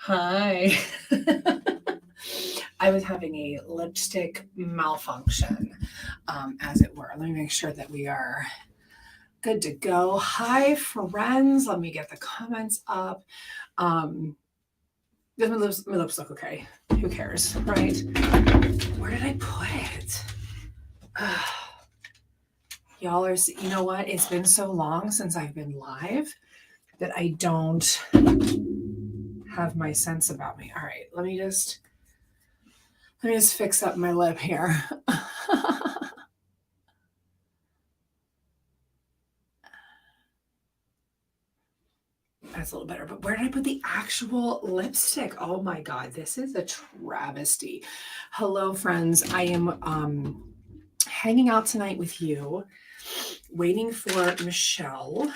Hi. I was having a lipstick malfunction, as it were. Let me make sure that we are good to go. Hi, friends. Let me get the comments up. Um, does my lips look okay? Who cares, right? Where did I put it? Y'all are, you know what? It's been so long since I've been live that I don't have my sense about me. All right, let me just fix up my lip here. That's a little better. But where did I put the actual lipstick? Oh my God, this is a travesty. Hello, friends. I am hanging out tonight with you, waiting for Michelle.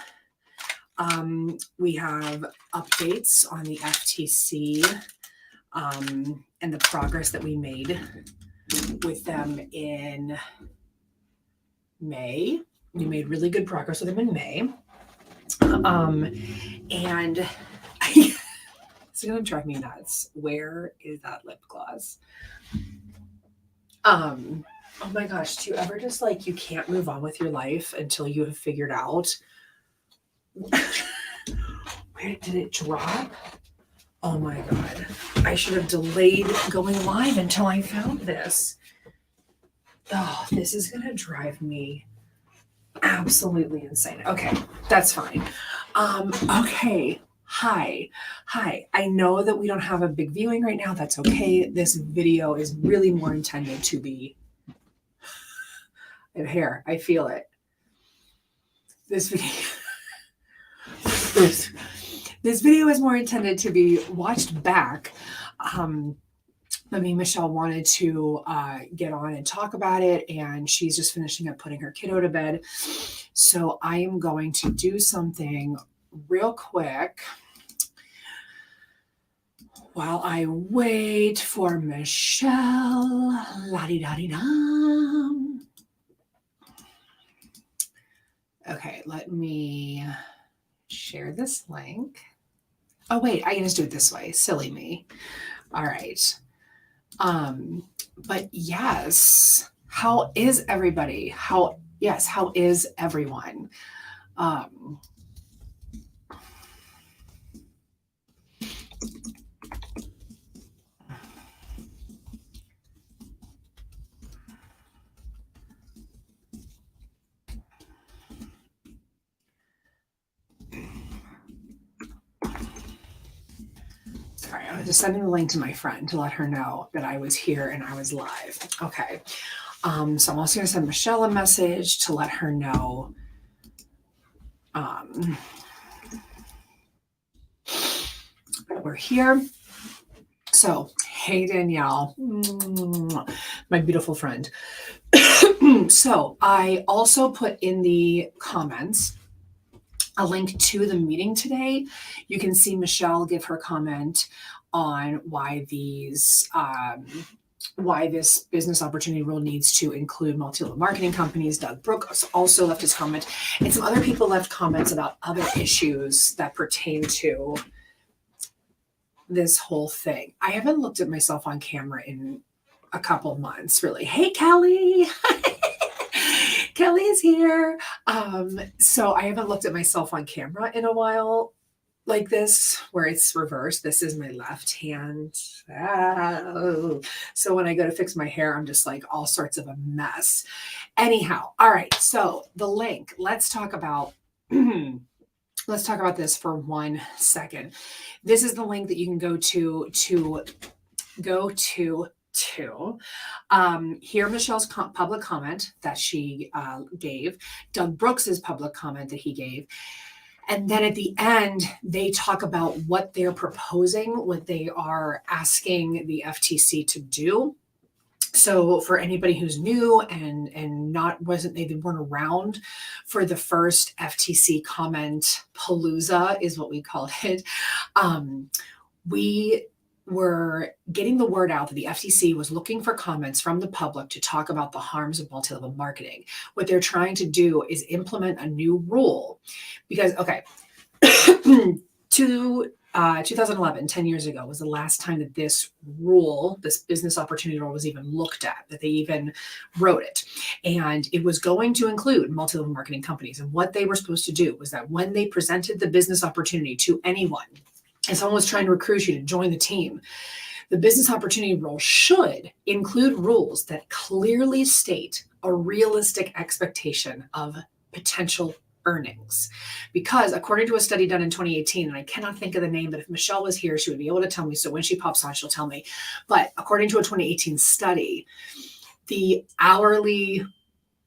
We have updates on the FTC and the progress that we made with them in May. We made really good progress with them in May. And it's gonna drive me nuts. Where is that lip gloss? Oh my gosh, do you ever just like you can't move on with your life until you have figured out where did it drop? Oh my God. I should have delayed going live until I found this. Oh, this is gonna drive me absolutely insane. Okay, that's fine. Okay. Hi. I know that we don't have a big viewing right now. That's okay. This video is really more intended to be hair. I feel it. This video this video is more intended to be watched back. Michelle wanted to get on and talk about it, and she's just finishing up putting her kiddo to bed. So I am going to do something real quick while I wait for Michelle. La-di-da-di-da. Okay, let me share this link. Oh, wait, I can just do it this way. Silly me. All right. But yes, how is everybody? How is everyone? Sorry, I was just sending the link to my friend to let her know that I was here and I was live. Okay. So I'm also going to send Michelle a message to let her know we're here. So, hey, Danielle, my beautiful friend. So I also put in the comments a link to the meeting today. You can see Michelle give her comment on why this business opportunity rule needs to include multi-level marketing companies. Doug Brooks also left his comment, and some other people left comments about other issues that pertain to this whole thing. I haven't looked at myself on camera in a couple months, really. Hey, Kelly. Kelly is here. So I haven't looked at myself on camera in a while like this, where it's reversed. This is my left hand. So when I go to fix my hair, I'm just like all sorts of a mess. Anyhow, all right. So the link, let's talk about this for 1 second. This is the link that you can go to hear Michelle's public comment that she gave, Doug Brooks's public comment that he gave. And then at the end, they talk about what they're proposing, what they are asking the FTC to do. So for anybody who's new and they weren't around for the first FTC comment palooza is what we called it. We were getting the word out that the FTC was looking for comments from the public to talk about the harms of multi-level marketing. What they're trying to do is implement a new rule because, okay, to 2011, 10 years ago, was the last time that this rule, this business opportunity rule, was even looked at, that they even wrote it. And it was going to include multi-level marketing companies. And what they were supposed to do was that when they presented the business opportunity to anyone, and someone was trying to recruit you to join the team, the business opportunity rule should include rules that clearly state a realistic expectation of potential earnings. Because according to a study done in 2018, and I cannot think of the name, but if Michelle was here, she would be able to tell me. So when she pops on, she'll tell me. But according to a 2018 study, the hourly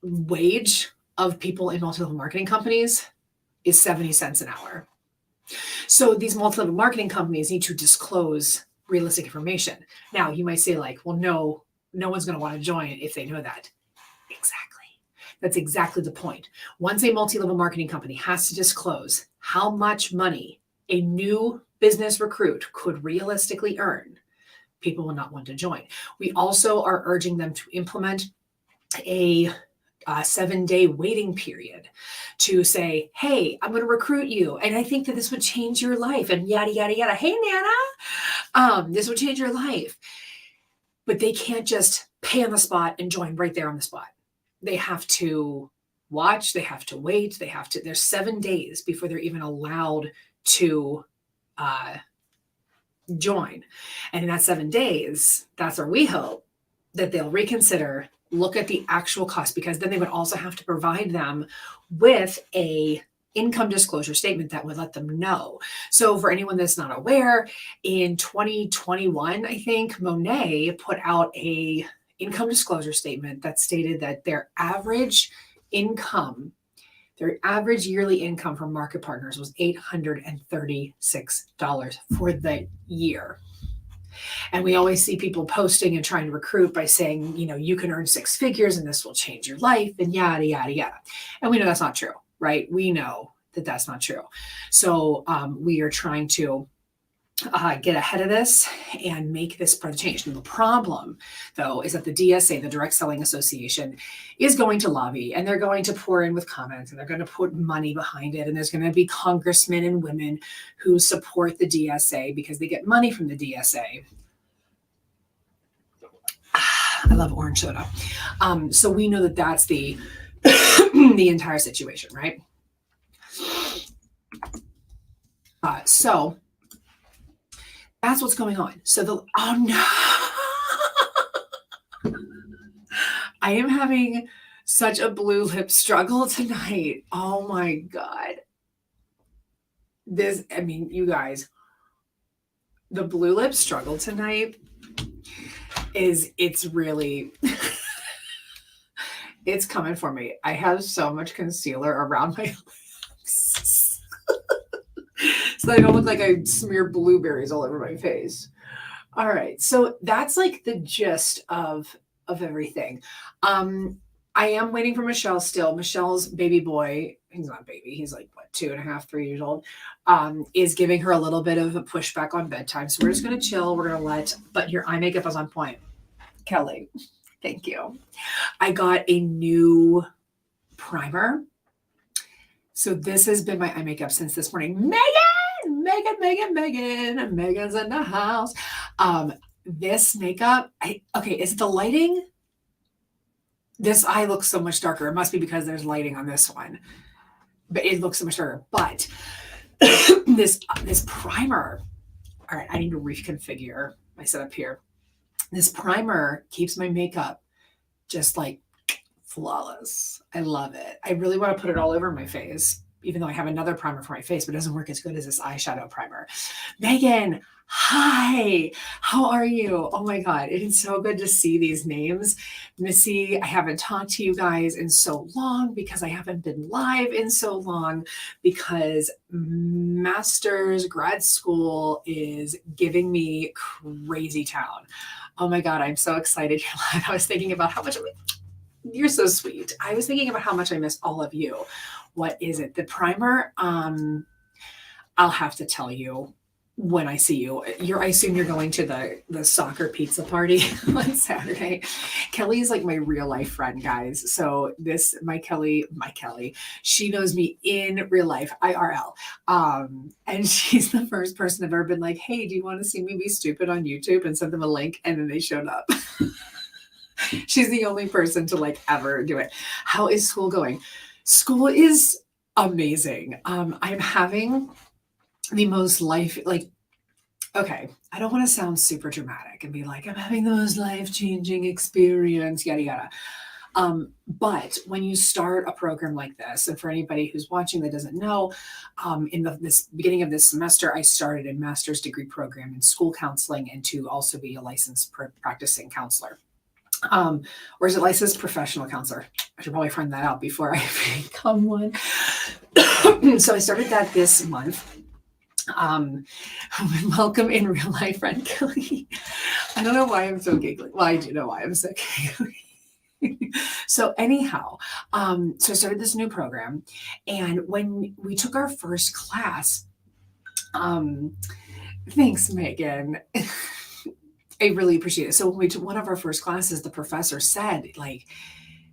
wage of people in multi-level marketing companies is 70 cents an hour. So these multi-level marketing companies need to disclose realistic information. Now, you might say like, well, no one's going to want to join if they know that. Exactly. That's exactly the point. Once a multi-level marketing company has to disclose how much money a new business recruit could realistically earn, people will not want to join. We also are urging them to implement a 7-day waiting period to say, hey, I'm going to recruit you. And I think that this would change your life and yada, yada, yada. Hey, Nana, this would change your life. But they can't just pay on the spot and join right there on the spot. They have to watch, they have to wait, there's 7 days before they're even allowed to join. And in that 7 days, that's where we hope that they'll reconsider, look at the actual cost, because then they would also have to provide them with a income disclosure statement that would let them know. So for anyone that's not aware, in 2021, I think Monet put out a income disclosure statement that stated that their average yearly income from market partners was $836 for the year. And we always see people posting and trying to recruit by saying, you can earn 6 figures and this will change your life and yada, yada, yada. And we know that's not true, right? We know that that's not true. So we are trying to get ahead of this and make this part of change. And the problem, though, is that the DSA, the Direct Selling Association, is going to lobby, and they're going to pour in with comments, and they're going to put money behind it. And there's going to be congressmen and women who support the DSA because they get money from the DSA. I love orange soda. So we know that that's the the entire situation, right? So that's what's going on. So oh no, I am having such a blue lip struggle tonight. Oh my God. You guys, the blue lip struggle tonight it's really, it's coming for me. I have so much concealer around my lips. So that I don't look like I smear blueberries all over my face. All right. So that's like the gist of everything. I am waiting for Michelle still. Michelle's baby boy, he's not a baby, he's like, 2.5, 3 years old, is giving her a little bit of a pushback on bedtime. So we're just going to chill. We're going to but your eye makeup is on point. Kelly, thank you. I got a new primer. So this has been my eye makeup since this morning. Megan's in the house. This makeup, is it the lighting? This eye looks so much darker. It must be because there's lighting on this one, but it looks so much darker. But this primer, all right, I need to reconfigure my setup here. This primer keeps my makeup just like flawless. I love it. I really want to put it all over my face, even though I have another primer for my face, but it doesn't work as good as this eyeshadow primer. Megan, hi, how are you? Oh my God, it is so good to see these names. Missy, I haven't talked to you guys in so long because I haven't been live in so long because master's grad school is giving me crazy town. Oh my God, I'm so excited you're live. I was thinking about how much you're so sweet. I was thinking about how much I missed all of you. What is it? The primer, I'll have to tell you when I see you. I assume you're going to the soccer pizza party on Saturday. Kelly is like my real life friend, guys. So my Kelly, she knows me in real life, IRL. And she's the first person I've ever been like, hey, do you want to see me be stupid on YouTube? And send them a link, and then they showed up. She's the only person to like ever do it. How is school going? School is amazing. I'm having the most okay, I don't want to sound super dramatic and be like, I'm having the most life-changing experience, yada, yada. But when you start a program like this, and for anybody who's watching that doesn't know, in this beginning of this semester, I started a master's degree program in school counseling and to also be a licensed practicing counselor. Or is it licensed professional counselor? I should probably find that out before I become one. So I started that this month. Welcome in real life friend Kelly. I don't know why I'm so giggly. Well, I do know why I'm so giggly. So anyhow, so I started this new program, and when we took our first class, thanks, Megan. I really appreciate it. So when we took one of our first classes, the professor said, like,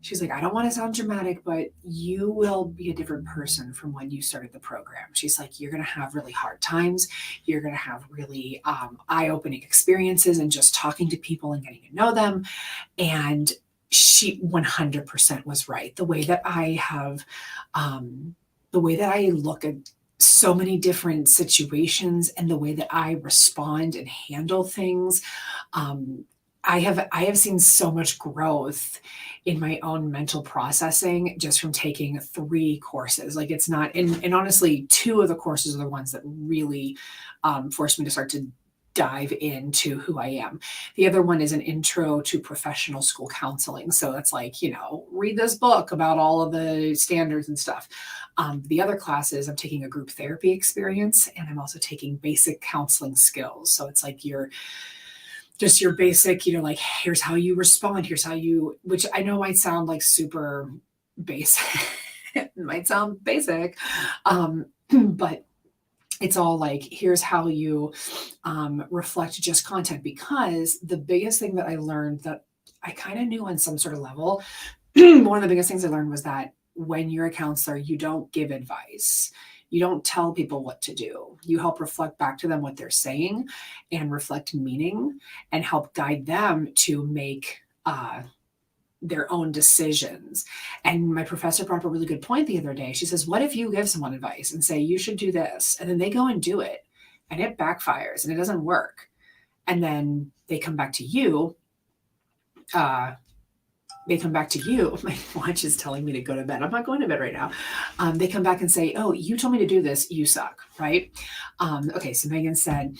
she's like, I don't want to sound dramatic, but you will be a different person from when you started the program. She's like, you're going to have really hard times. You're going to have really eye-opening experiences and just talking to people and getting to know them. And she 100% was right. The way that I look at so many different situations and the way that I respond and handle things, I have seen so much growth in my own mental processing just from taking 3 courses. Like, it's not, and honestly, 2 of the courses are the ones that really forced me to start to dive into who I am. The other one is an intro to professional school counseling. So it's like, read this book about all of the standards and stuff. The other classes, I'm taking a group therapy experience, and I'm also taking basic counseling skills. So it's like your basic, like, here's how you respond. Here's how which I know might sound like super basic. It might sound basic. But it's all like, here's how you reflect just content. Because the biggest thing that I learned that I kind of knew on some sort of level, one of the biggest things I learned was that when you're a counselor, you don't give advice. You don't tell people what to do. You help reflect back to them what they're saying and reflect meaning and help guide them to make their own decisions. And my professor brought up a really good point the other day. She says, what if you give someone advice and say, you should do this, and then they go and do it and it backfires and it doesn't work. And then they come back to you. My watch is telling me to go to bed. I'm not going to bed right now. They come back and say, oh, you told me to do this. You suck, right? Okay, so Megan said,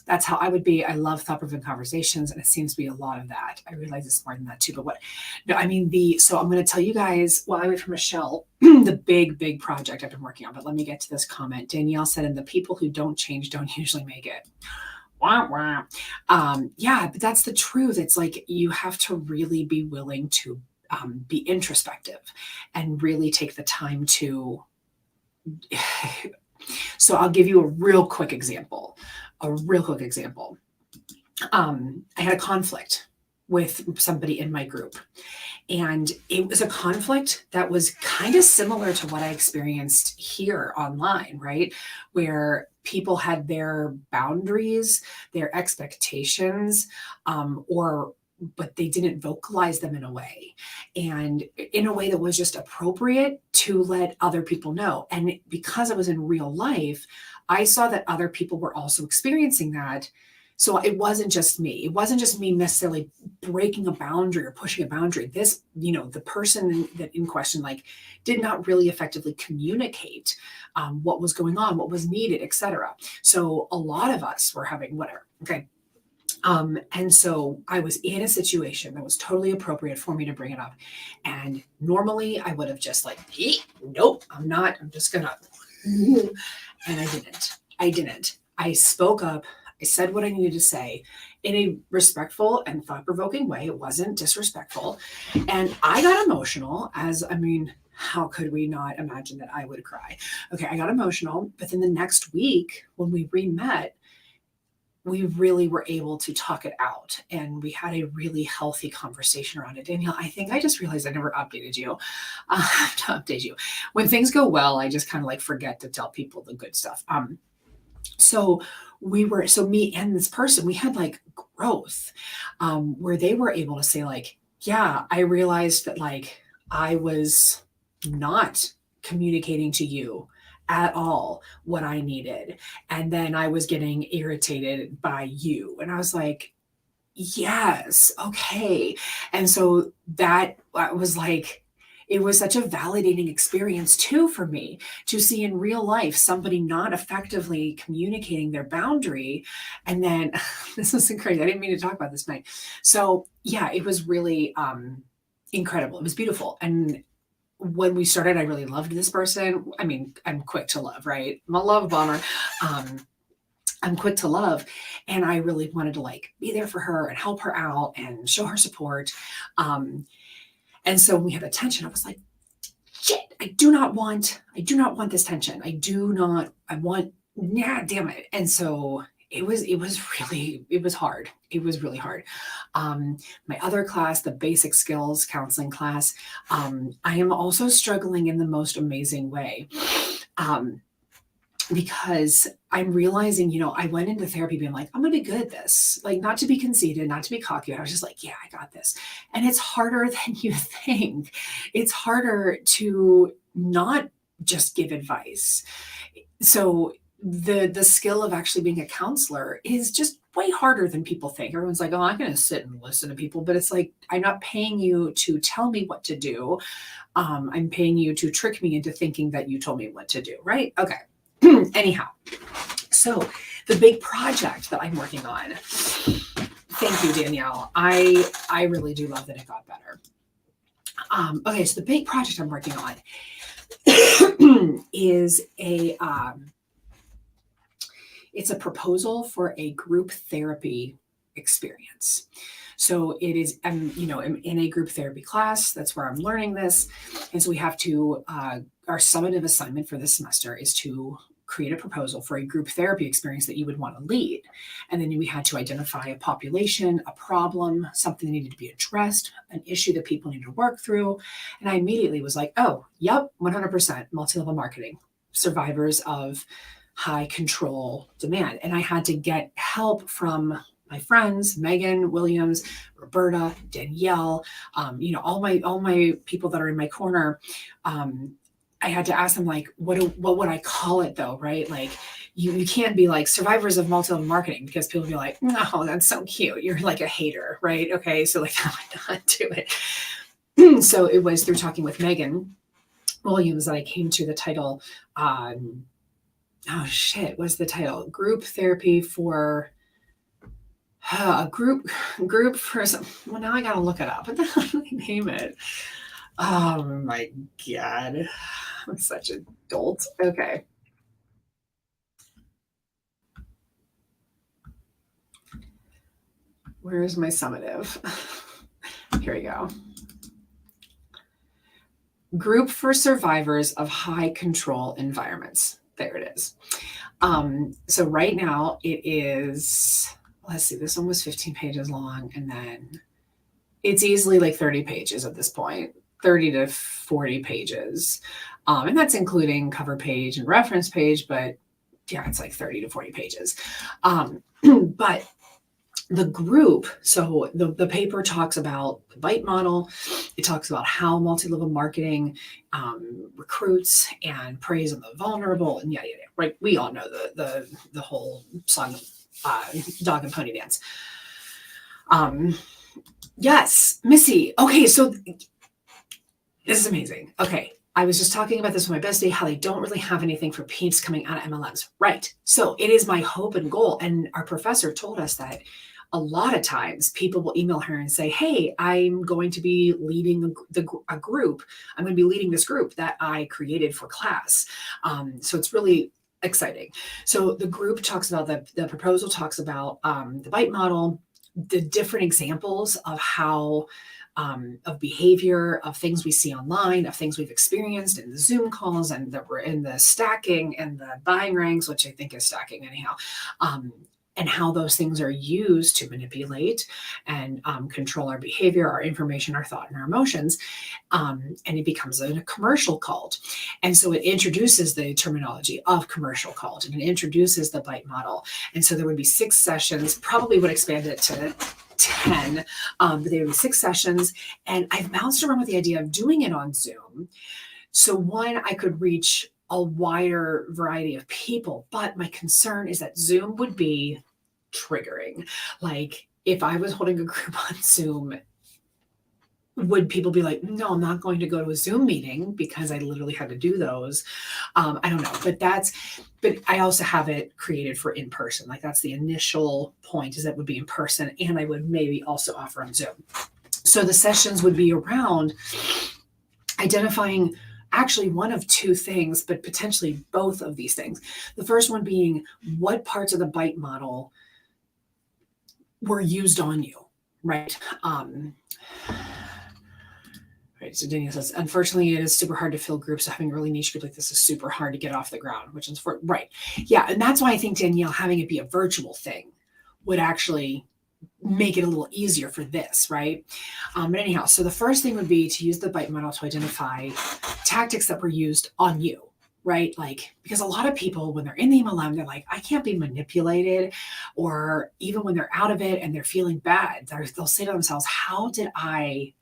that's how I would be. I love thought-provoking conversations, and it seems to be a lot of that. I realize it's more than that too, but so I'm going to tell you guys, while I wait for Michelle, the big project I've been working on, but let me get to this comment. Danielle said, and the people who don't change don't usually make it. Wah, wah. Yeah, but that's the truth. It's like, you have to really be willing to be introspective and really take the time to. So I'll give you a real quick example. I had a conflict with somebody in my group, and it was a conflict that was kind of similar to what I experienced here online, right? Where people had their boundaries, their expectations, but they didn't vocalize them in a way that was just appropriate to let other people know. And because I was in real life, I saw that other people were also experiencing that. So it wasn't just me. It wasn't just me necessarily breaking a boundary or pushing a boundary. This, the person that in question, did not really effectively communicate what was going on, what was needed, etc. So a lot of us were having whatever. Okay. And so I was in a situation that was totally appropriate for me to bring it up. And normally I would have just nope, I'm not, I'm just gonna, and I didn't. I spoke up. I said what I needed to say in a respectful and thought-provoking way. It wasn't disrespectful. And I got emotional how could we not imagine that I would cry? Okay, I got emotional, but then the next week when we re-met, we really were able to talk it out, and we had a really healthy conversation around it. Danielle, I think I just realized I never updated you. I have to update you. When things go well, I just kind of like forget to tell people the good stuff. So so me and this person, we had like growth, where they were able to say like, yeah, I realized that like I was not communicating to you at all what I needed. And then I was getting irritated by you. And I was like, yes, okay. And so that was like, it was such a validating experience too for me to see in real life somebody not effectively communicating their boundary. And then this is crazy. I didn't mean to talk about this tonight. So yeah, it was really incredible. It was beautiful. And when we started, I really loved this person. I mean, I'm quick to love, right? I'm a love bomber. I'm quick to love. And I really wanted to like be there for her and help her out and show her support. And so when we had the tension, I was like, shit, I do not want this tension. I want, nah, damn it. And so it was hard. It was really hard. My other class, the basic skills counseling class, I am also struggling in the most amazing way. Because I'm realizing, I went into therapy being like, I'm going to be good at this, like not to be conceited, not to be cocky. I was just like, yeah, I got this. And it's harder than you think. It's harder to not just give advice. So the skill of actually being a counselor is just way harder than people think. Everyone's like, oh, I'm going to sit and listen to people. But it's like, I'm not paying you to tell me what to do. I'm paying you to trick me into thinking that you told me what to do. Right? Okay. Anyhow, so the big project that I'm working on, thank you, Danielle. I really do love that it got better. Okay, so the big project I'm working on is it's a proposal for a group therapy experience. So it is, I'm in a group therapy class. That's where I'm learning this. And so we have to, our summative assignment for this semester is to create a proposal for a group therapy experience that you would want to lead. And then we had to identify a population, a problem, something that needed to be addressed, an issue that people needed to work through. And I immediately was like, oh, yep, 100% multi-level marketing, survivors of high control demand. And I had to get help from my friends, Megan Williams, Roberta, Danielle, all my people that are in my corner. I had to ask them like, what would I call it though? Right? Like you can't be like survivors of multi-level marketing because people be like, no, that's so cute. You're like a hater, right? Okay. So like, I would not do it. So it was through talking with Megan Williams that I came to the title, what's the title? Group therapy for a group for some, well, now I gotta look it up. What the hell do they name it? Oh my God. I'm such an adult. Okay. Where is my summative? Here we go. Group for survivors of high control environments. There it is. So right now it is, let's see, this one was 15 pages long, and then it's easily like 30 pages at this point, 30 to 40 pages. And that's including cover page and reference page, but yeah, it's like 30 to 40 pages. But the group, so the paper talks about the BITE model. It talks about how multi-level marketing recruits and preys on the vulnerable, and yeah, right. We all know the whole song, dog and pony dance. Yes, Missy. Okay, so this is amazing. Okay, I was just talking about this with my bestie, how they don't really have anything for peeps coming out of MLMs. Right. So it is my hope and goal. And our professor told us that a lot of times people will email her and say, hey, I'm going to be leading a group. I'm going to be leading this group that I created for class. So it's really exciting. So the group talks about, the proposal talks about the BITE model, the different examples of how of behavior, of things we see online, of things we've experienced in the Zoom calls, and that we're in the stacking and the buying ranks, which I think is stacking anyhow, and how those things are used to manipulate and control our behavior, our information, our thought, and our emotions. And it becomes a commercial cult. And so it introduces the terminology of commercial cult, and it introduces the bite model. And so there would be 6 sessions, probably would expand it to 10, but there would be 6 sessions. And I've bounced around with the idea of doing it on Zoom. So one, I could reach a wider variety of people, but my concern is that Zoom would be triggering. Like if I was holding a group on Zoom, would people be like, no, I'm not going to go to a Zoom meeting because I literally had to do those. I don't know, but I also have it created for in person. Like that's the initial point, is that it would be in person, and I would maybe also offer on Zoom. So the sessions would be around identifying actually one of 2 things, but potentially both of these things. The first one being what parts of the bite model were used on you, right? Right. So Daniel says, unfortunately, it is super hard to fill groups. So having a really niche group like this is super hard to get off the ground, which is right. Yeah. And that's why I think, Danielle, having it be a virtual thing would actually make it a little easier for this, right? But anyhow, so the first thing would be to use the bite model to identify tactics that were used on you, right? Like, because a lot of people, when they're in the MLM, they're like, I can't be manipulated. Or even when they're out of it and they're feeling bad, they'll say to themselves, how did I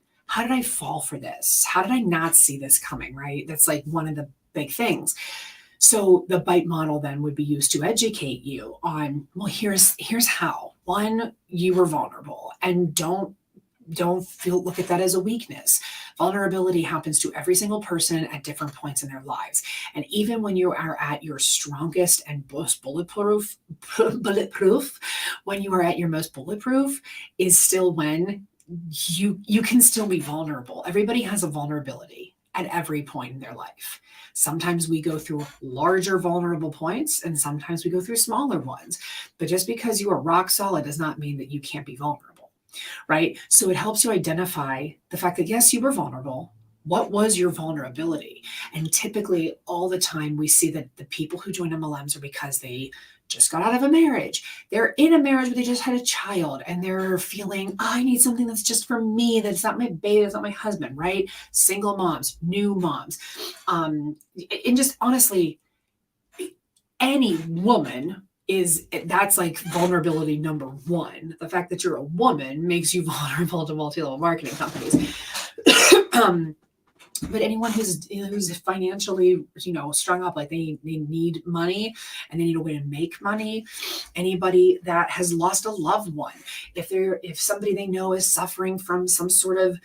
fall for this? How did I not see this coming, right? That's like one of the big things. So the bite model then would be used to educate you on, well, here's how. One, you were vulnerable, and don't look at that as a weakness. Vulnerability happens to every single person at different points in their lives. And even when you are at your strongest and most bulletproof, when you are at your most bulletproof is still when you can still be vulnerable. Everybody has a vulnerability at every point in their life. Sometimes we go through larger vulnerable points, and sometimes we go through smaller ones. But just because you are rock solid does not mean that you can't be vulnerable, right? So it helps you identify the fact that, yes, you were vulnerable. What was your vulnerability? And typically all the time we see that the people who join MLMs are because they just got out of a marriage. They're in a marriage, but they just had a child, and they're feeling, oh, I need something that's just for me. That's not my baby. That's not my husband, right? Single moms, new moms. And just honestly, any woman that's like vulnerability number 1. The fact that you're a woman makes you vulnerable to multi-level marketing companies. But anyone who's financially, strung up, like they need money and they need a way to make money. Anybody that has lost a loved one, if somebody they know is suffering from some sort of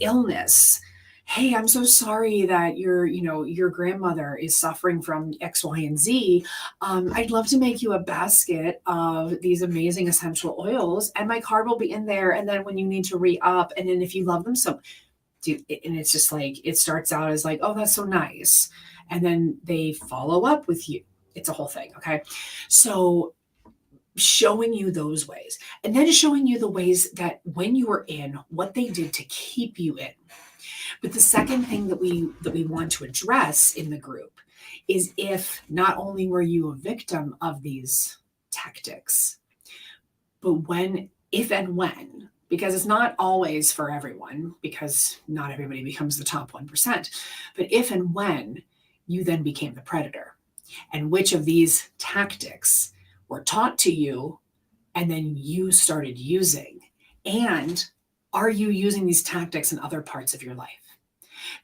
illness. Hey, I'm so sorry that your grandmother is suffering from X, Y, and Z. I'd love to make you a basket of these amazing essential oils, and my card will be in there. And then when you need to re-up, and then if you love them so, and it's just like, it starts out as like, oh, that's so nice. And then they follow up with you. It's a whole thing. Okay. So showing you those ways, and then showing you the ways that when you were in, what they did to keep you in. But the second thing that we want to address in the group is, if not only were you a victim of these tactics, but if and when, because it's not always for everyone, because not everybody becomes the top 1%, but if and when you then became the predator, and which of these tactics were taught to you and then you started using, and are you using these tactics in other parts of your life?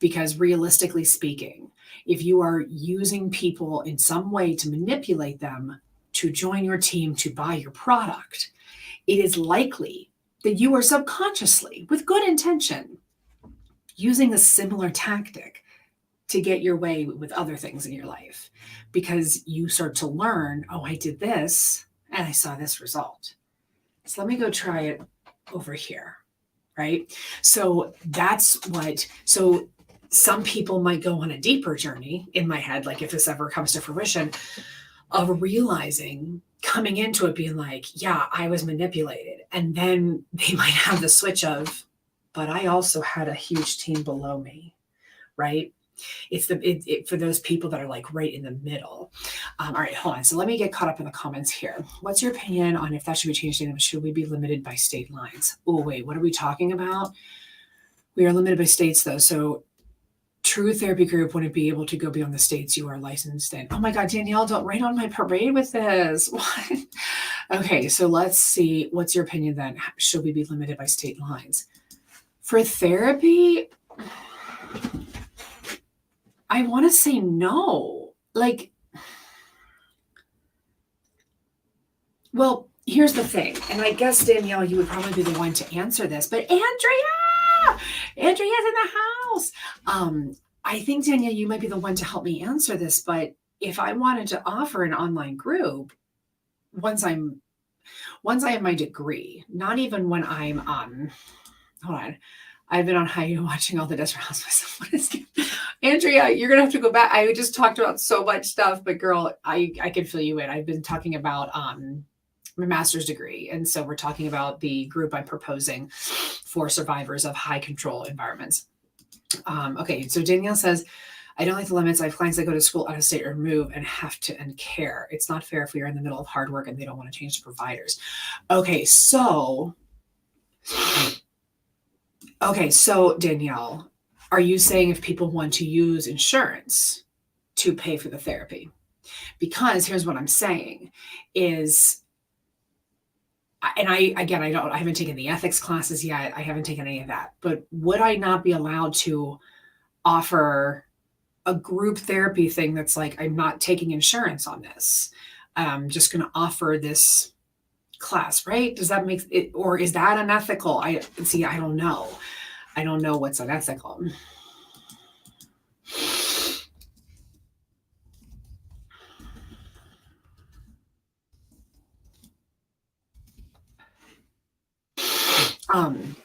Because realistically speaking, if you are using people in some way to manipulate them to join your team, to buy your product, it is likely that you are subconsciously, with good intention, using a similar tactic to get your way with other things in your life, because you start to learn, oh, I did this and I saw this result. So let me go try it over here, right? So so some people might go on a deeper journey in my head, like if this ever comes to fruition, of realizing, coming into it being like, yeah, I was manipulated. And then they might have the switch of, but I also had a huge team below me, right? It's for those people that are like right in the middle. All right, hold on. So let me get caught up in the comments here. What's your opinion on if that should be changed? Should we be limited by state lines? Oh, wait, what are we talking about? We are limited by states though. So true therapy group wouldn't be able to go beyond the states you are licensed in. Oh my God, Danielle, don't rain on my parade with this. What? Okay, so let's see. What's your opinion then? Should we be limited by state lines? For therapy, I want to say no. Like, well, here's the thing. And I guess, Danielle, you would probably be the one to answer this, but Andrea's in the house. I think, Danielle, you might be the one to help me answer this, but if I wanted to offer an online group, once I have my degree, not even when I'm hold on. I've been on high watching all the Desperate Housewives. Andrea, you're gonna have to go back. I just talked about so much stuff, but girl, I can fill you in. I've been talking about my master's degree, and so we're talking about the group I'm proposing for survivors of high control environments. Okay, so Danielle says, I don't like the limits. I have clients that go to school out of state or move and have to and care. It's not fair if we are in the middle of hard work and they don't want to change the providers. Okay, so Danielle, are you saying if people want to use insurance to pay for the therapy? Because here's what I'm saying is, and I haven't taken the ethics classes yet. I haven't taken any of that, but would I not be allowed to offer a group therapy thing that's like, I'm not taking insurance on this. I'm just going to offer this class, right? Does that make it, or is that unethical? I don't know. I don't know what's unethical.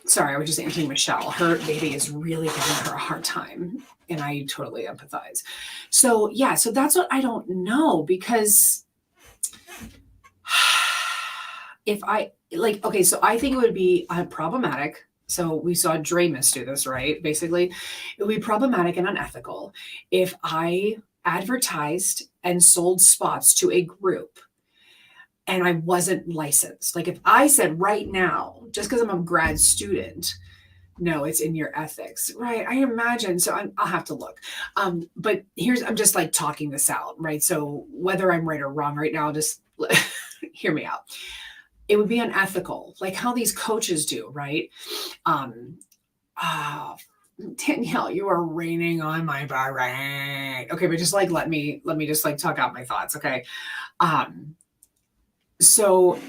Sorry, I was just answering Michelle. Her baby is really giving her a hard time, and I totally empathize. So yeah, so that's what I don't know, because if I like, okay, so I think it would be problematic. So we saw Dramus do this, right? Basically, it would be problematic and unethical if I advertised and sold spots to a group and I wasn't licensed. Like if I said right now, just because I'm a grad student, no, it's in your ethics, right? I imagine. So I'll have to look. But I'm just like talking this out, right? So whether I'm right or wrong right now, just hear me out. It would be unethical, like how these coaches do, right? Danielle, you are raining on my parade. Okay, but just like let me just like talk out my thoughts, okay? So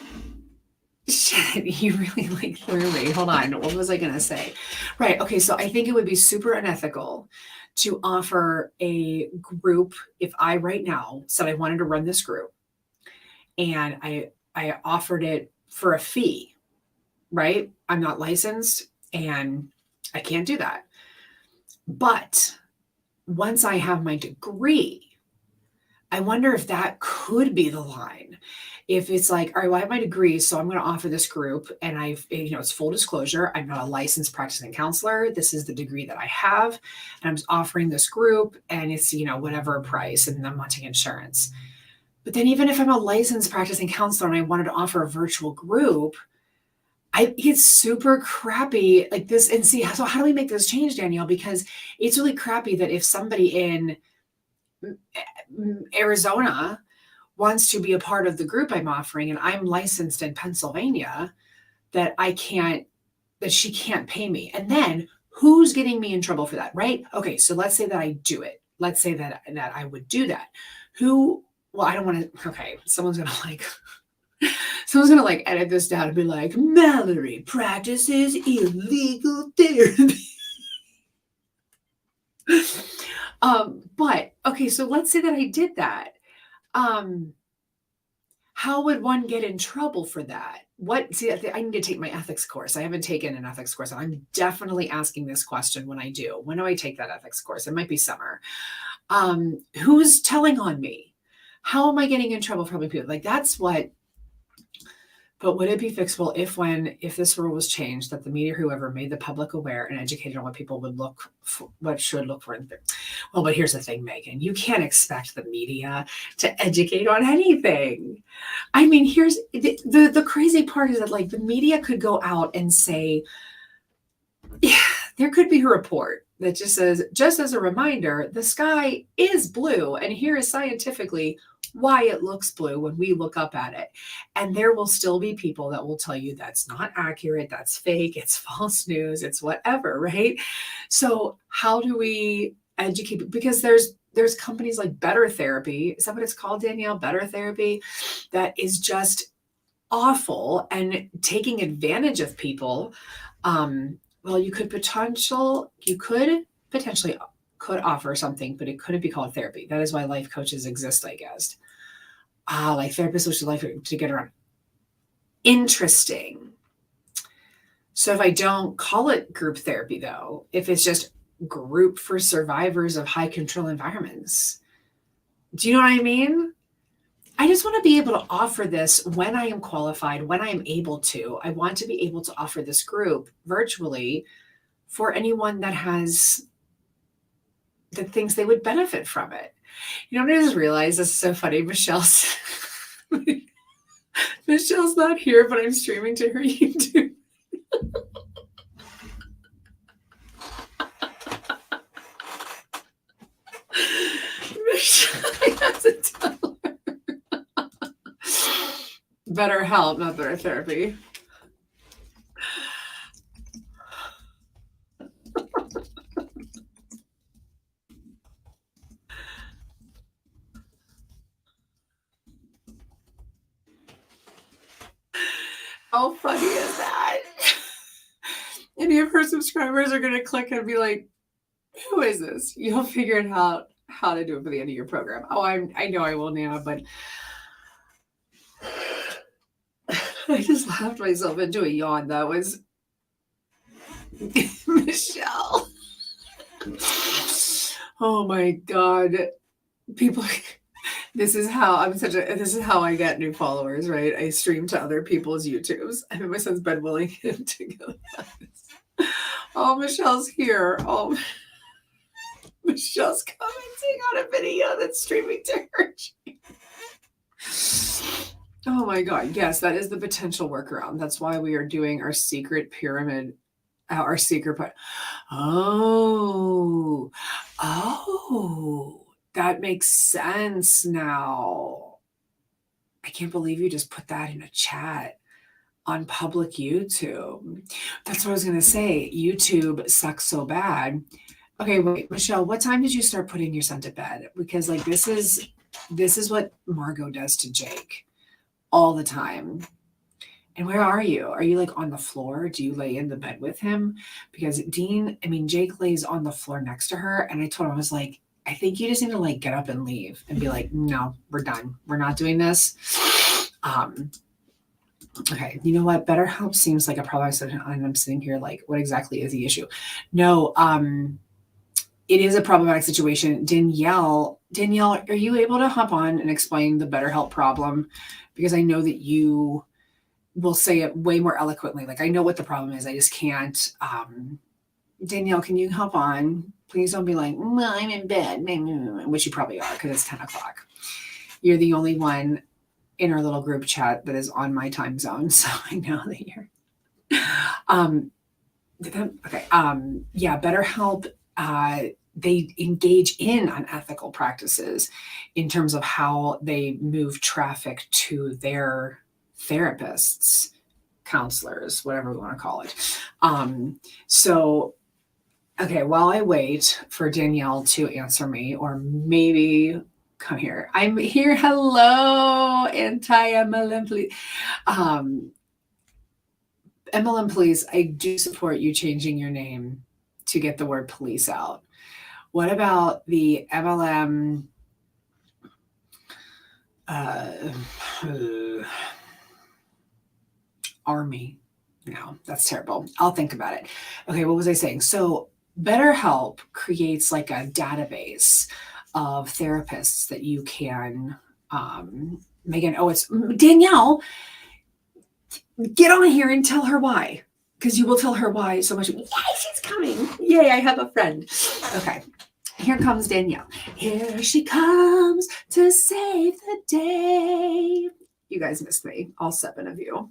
shit, you really like threw me. Hold on, what was I gonna say? Right, okay, so I think it would be super unethical to offer a group if I right now said I wanted to run this group and I offered it for a fee, right? I'm not licensed and I can't do that. But once I have my degree, I wonder if that could be the line. If it's like, all right, well, I have my degree, so I'm going to offer this group, and it's full disclosure. I'm not a licensed practicing counselor. This is the degree that I have, and I'm just offering this group, and it's, whatever price, and I'm not taking insurance. But then even if I'm a licensed practicing counselor and I wanted to offer a virtual group, it's super crappy like this. And see, so how do we make this change, Danielle? Because it's really crappy that if somebody in Arizona wants to be a part of the group I'm offering and I'm licensed in Pennsylvania, that she can't pay me. And then who's getting me in trouble for that, right? Okay, so let's say that I do it. Let's say that I would do that. I don't want to, okay, someone's going to edit this down and be like, Mallory practices illegal therapy. But okay, so let's say that I did that. How would one get in trouble for that? I need to take my ethics course. I haven't taken an ethics course. I'm definitely asking this question when I do. When do I take that ethics course? It might be summer. Who's telling on me? How am I getting in trouble for helping people? Like that's what But would it be fixable if this rule was changed, that the media, whoever, made the public aware and educated on what people would look for, what should look for? Well, but here's the thing, Megan, you can't expect the media to educate on anything. I mean, here's the crazy part is that like the media could go out and say, yeah, there could be a report that just says, just as a reminder, the sky is blue, and here is scientifically why it looks blue when we look up at it. And there will still be people that will tell you that's not accurate, that's fake, it's false news, it's whatever, right? So how do we educate? Because there's companies like Better Therapy, is that what it's called, Danielle? Better Therapy, that is just awful and taking advantage of people. Well, you could potentially could offer something, but it couldn't be called therapy. That is why life coaches exist, I guess. Like therapists, which is life to get around. Interesting. So if I don't call it group therapy, though, if it's just group for survivors of high control environments, do you know what I mean? I just want to be able to offer this when I am qualified, when I am able to. I want to be able to offer this group virtually for anyone that thinks they would benefit from it. You know what I just realized? This is so funny. Michelle's not here, but I'm streaming to her YouTube. Michelle, I have to tell her. Better help, not better therapy. How funny is that? Any of her subscribers are going to click and be like, who is this? You'll figure out how to do it by the end of your program. Oh, I know I will now, but I just laughed myself into a yawn. That was Michelle. Oh my God. People, this is how I get new followers, right? I stream to other people's YouTubes. I mean, my son's been willing to go. Oh, Michelle's here. Oh, Michelle's commenting on a video that's streaming to her. Oh my God. Yes, that is the potential workaround. That's why we are doing our secret pyramid, our secret part. Oh, that makes sense now. I can't believe you just put that in a chat on public YouTube. That's what I was going to say. YouTube sucks so bad. Okay, wait, Michelle, what time did you start putting your son to bed? Because like this is what Margot does to Jake all the time. And where are you? Are you like on the floor? Do you lay in the bed with him? Because Jake lays on the floor next to her. And I told him, I was like, I think you just need to like get up and leave and be like, no, we're done. We're not doing this. Okay, you know what? BetterHelp seems like a problem. I'm sitting here like, what exactly is the issue? No, it is a problematic situation. Danielle, are you able to hop on and explain the BetterHelp problem? Because I know that you will say it way more eloquently. Like I know what the problem is. I just can't. Danielle, can you hop on? Please don't be like, well, I'm in bed, which you probably are because it's 10 o'clock. You're the only one in our little group chat that is on my time zone. So I know that you're, okay. Yeah, BetterHelp, they engage in unethical practices in terms of how they move traffic to their therapists, counselors, whatever we want to call it. So, okay, while I wait for Danielle to answer me, or maybe come here. I'm here. Hello, anti-MLM, please. MLM, please. I do support you changing your name to get the word police out. What about the MLM army? No, that's terrible. I'll think about it. Okay, what was I saying? So BetterHelp creates like a database of therapists that you can, Megan, oh, it's Danielle. Get on here and tell her why. Because you will tell her why so much. Yay, she's coming. Yay, I have a friend. Okay. Here comes Danielle. Here she comes to save the day. You guys missed me, all 7 of you.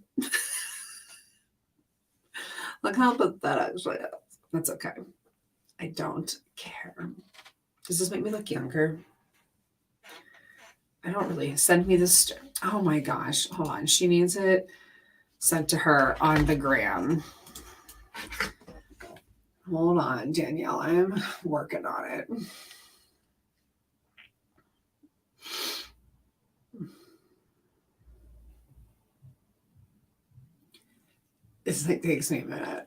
Look how pathetic she is. That's okay. I don't care. Does this make me look younger? I don't really. Send me this. Oh my gosh. Hold on. She needs it sent to her on the gram. Hold on, Danielle. I'm working on it. This takes me a minute.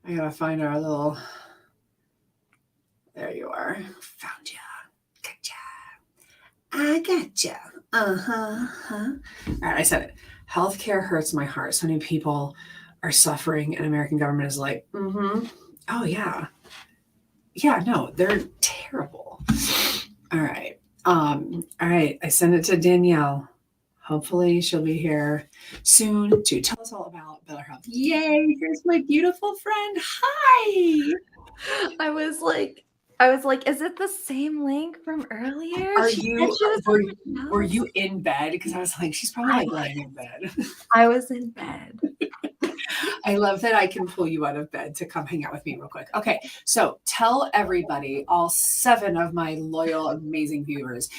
I gotta find our little. There you are. Found you. Gotcha. I gotcha. All right, I said it. Healthcare hurts my heart. So many people are suffering, and American government is like, oh yeah. Yeah, no, they're terrible. All right. I sent it to Danielle. Hopefully she'll be here soon to tell us all about BetterHelp. Yay, here's my beautiful friend. Hi. I was like, is it the same link from earlier? Were you in bed? Because I was like, she's probably laying in bed. I was in bed. I love that I can pull you out of bed to come hang out with me real quick. Okay, so tell everybody, all 7 of my loyal, amazing viewers,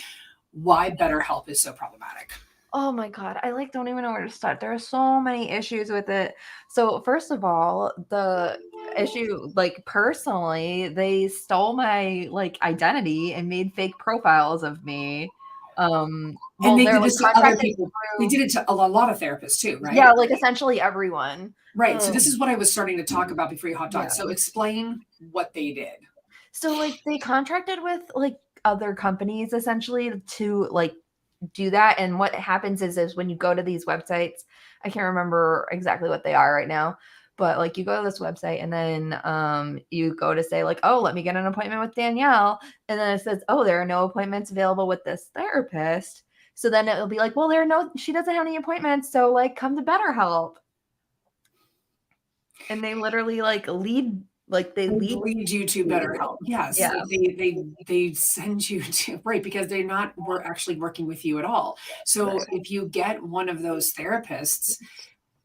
why BetterHelp is so problematic. Oh my God. I don't even know where to start. There are so many issues with it. So first of all, the issue, personally, they stole my identity and made fake profiles of me. And they did this to other people. They did it to a lot of therapists too, right? Yeah, essentially everyone. Right. So this is what I was starting to talk about before you hopped on. So explain what they did. So they contracted with other companies essentially to do that. And what happens is when you go to these websites, I can't remember exactly what they are right now, but you go to this website and then you go to say oh, let me get an appointment with Danielle. And then it says, oh, there are no appointments available with this therapist. So then it'll be well, she doesn't have any appointments. So come to BetterHelp. And they literally lead you to BetterHelp. Yes. Yeah. They send you to, right, because they're not actually working with you at all. So if you get one of those therapists,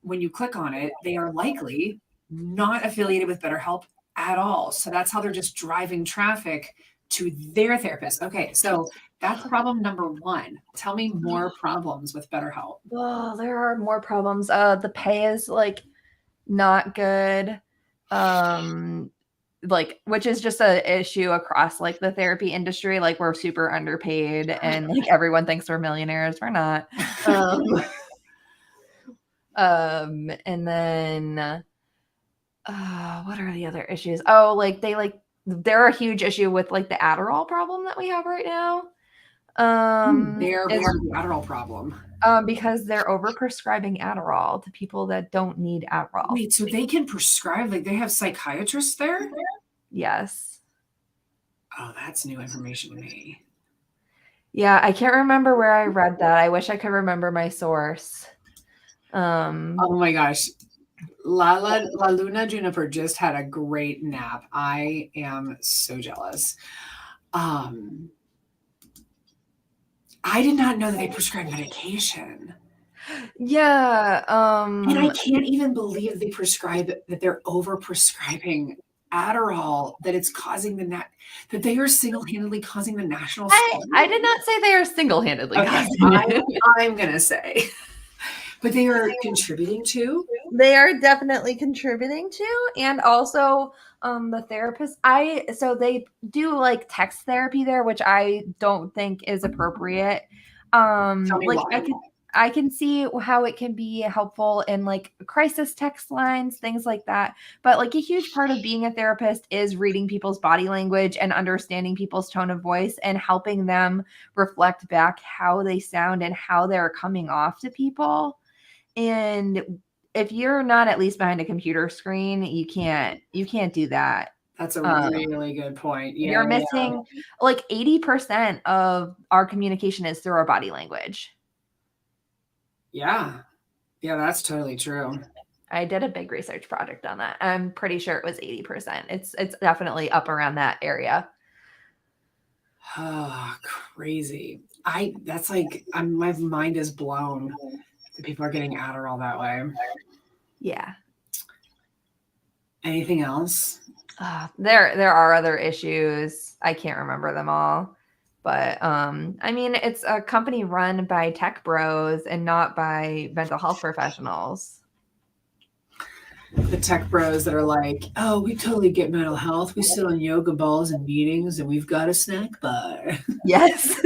when you click on it, they are likely not affiliated with BetterHelp at all. So that's how they're just driving traffic to their therapist. Okay, so that's problem number 1. Tell me more problems with BetterHelp. Oh, there are more problems. The pay is not good. Which is just an issue across the therapy industry. We're super underpaid and everyone thinks we're millionaires. We're not. And then what are the other issues? Oh, they're a huge issue with the Adderall problem that we have right now. They're the Adderall problem. Because they're overprescribing Adderall to people that don't need Adderall. Wait, so they can prescribe, they have psychiatrists there? Yes. Oh, that's new information to me. Yeah, I can't remember where I read that. I wish I could remember my source. Oh my gosh. La Luna Juniper just had a great nap. I am so jealous. I did not know that they prescribe medication. Yeah. And I can't even believe that they're over prescribing Adderall, that it's causing that they are single-handedly causing the national. I did not say they are single-handedly. Okay, I'm going to say. But they are contributing to? They are definitely contributing to. And also the therapist, so they do text therapy there, which I don't think is appropriate. I can see how it can be helpful in crisis text lines, things like that. But a huge part of being a therapist is reading people's body language and understanding people's tone of voice and helping them reflect back how they sound and how they're coming off to people. And if you're not at least behind a computer screen, you can't do that. That's a really good point. Yeah, you're missing 80% of our communication is through our body language. Yeah. Yeah, that's totally true. I did a big research project on that. I'm pretty sure it was 80%. It's definitely up around that area. Oh, crazy. That's like, my mind is blown that people are getting Adderall that way. Yeah. Anything else? There are other issues. I can't remember them all. But I mean, it's a company run by tech bros and not by mental health professionals. The tech bros that are like, oh, we totally get mental health. We sit on yoga balls and meetings and we've got a snack bar. Yes.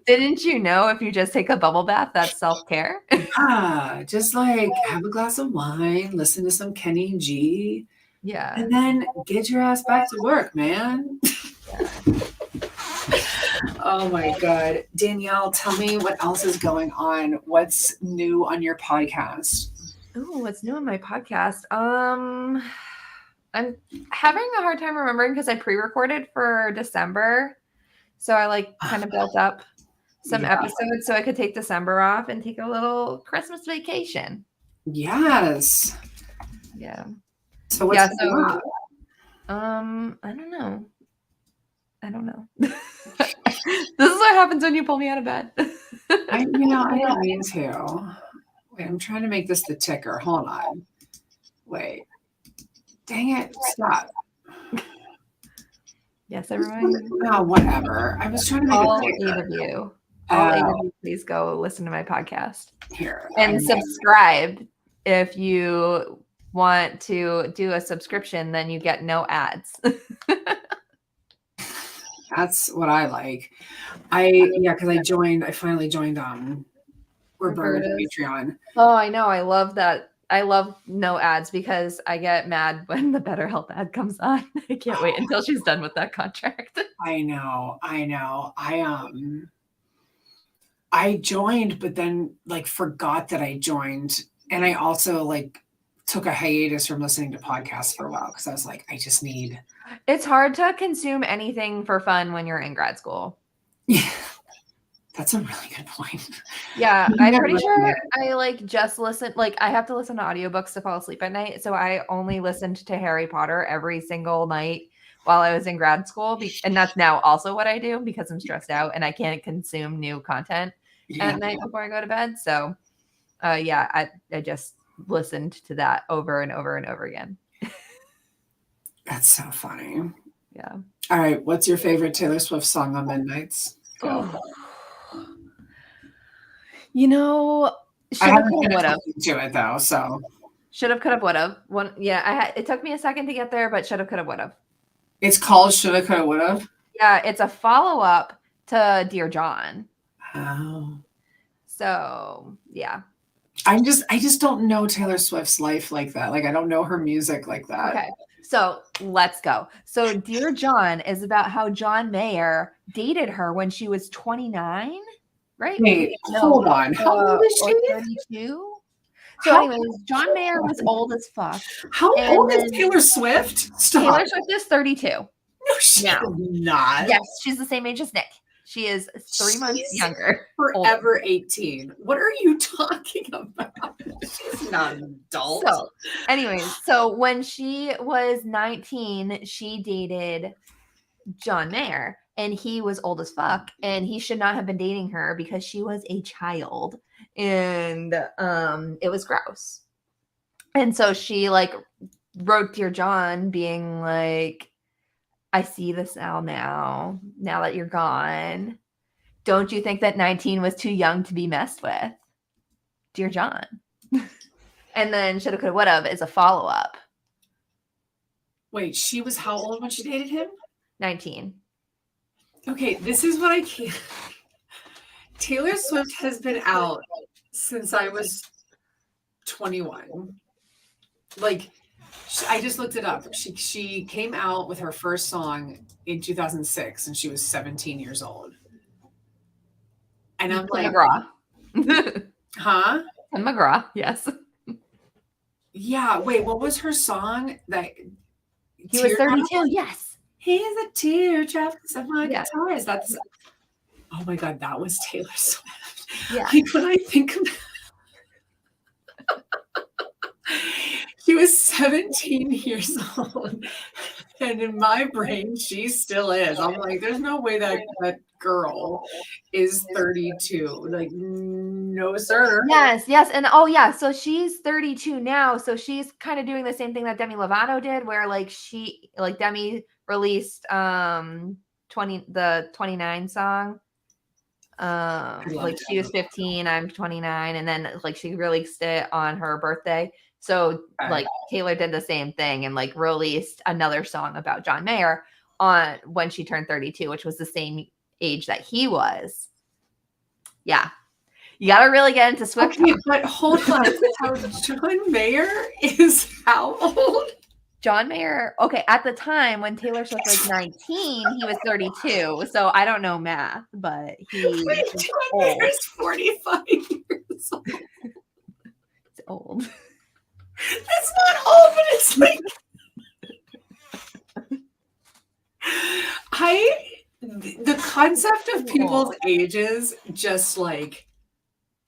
Didn't you know if you just take a bubble bath, that's self-care? Yeah, just like have a glass of wine, listen to some Kenny G, Yeah. and then get your ass back to work, man. Oh my God. Danielle, tell me what else is going on. What's new on your podcast? Oh, what's new on my podcast? I'm having a hard time remembering because I pre-recorded for December. So I like kind of built up some episodes so I could take December off and take a little Christmas vacation. Yes. Yeah. So what's going on? I don't know. This is what happens when you pull me out of bed. I don't mean to. Wait, I'm trying to make this the ticker. Hold on. Wait. Dang it. Stop. Yes, everyone. Oh, whatever. I was trying to make All it eight of you. All eight of you, please go listen to my podcast. Here. And subscribe if you want to do a subscription, then you get no ads. That's what I like. Because I finally joined Roberta's Patreon. Oh, I know. I love that. I love no ads because I get mad when the BetterHelp ad comes on. I can't wait until she's done with that contract. I know. I joined, but then like forgot that I joined. And I also like took a hiatus from listening to podcasts for a while because I was like, I just need. It's hard to consume anything for fun when you're in grad school. Yeah. That's a really good point. Yeah, I'm pretty sure I like just listen. Like I have to listen to audiobooks to fall asleep at night. So I only listened to Harry Potter every single night while I was in grad school. And that's now also what I do because I'm stressed out and I can't consume new content at night before I go to bed. So I just listened to that over and over and over again. That's so funny. Yeah. All right. What's your favorite Taylor Swift song on Midnights? Go. You know, I haven't listened to it though, so should have, could have, would have. It took me a second to get there, but should have, could have, would have. It's called Shoulda, Coulda, Woulda. Yeah, it's a follow-up to Dear John. Oh. So yeah. I just don't know Taylor Swift's life like that. Like I don't know her music like that. Okay. So let's go. So Dear John is about how John Mayer dated her when she was 29. Right? Wait, hold on. How old is she? 32. So, anyways, John Mayer was old as fuck. How old is Taylor Swift? Stop. Taylor Swift is 32. No, she's not. Yes, she's the same age as Nick. She is 3 months younger. Forever 18. What are you talking about? She's not an adult. So, anyways, so when she was 19, she dated John Mayer. And he was old as fuck, and he should not have been dating her because she was a child, and it was gross. And so she like wrote Dear John, being like, "I see this now that you're gone. Don't you think that 19 was too young to be messed with, Dear John?" And then Shoulda, Coulda, Woulda is a follow up. Wait, she was how old when she dated him? 19. Okay, this is what I can't. Taylor Swift has been out since I was 21. Like, I just looked it up. She came out with her first song in 2006, and she was 17 years old. And I'm like, McGraw. Huh? And McGraw, yes. Yeah. Wait, what was her song? That he was 32. Yes. He's a teardrop of my guitar. That's oh my god, that was Taylor Swift. Yeah. Like when I think about 17 years old. And in my brain, she still is. I'm like, there's no way that girl is 32. Like, no, sir. Yes. And oh yeah, so she's 32 now. So she's kind of doing the same thing that Demi Lovato did, where like Demi released 29 song. Like she was 15, I'm 29, and then like she released it on her birthday. So like Taylor did the same thing and like released another song about John Mayer on when she turned 32, which was the same age that he was. Yeah. You got to really get into Swift. Okay, but hold on. So John Mayer is how old? John Mayer, okay, at the time when Taylor Swift was 19, he was 32. So I don't know math, but he Wait, was John old. Mayer's 45 years old. It's old. It's not old, but it's like the concept of people's ages just like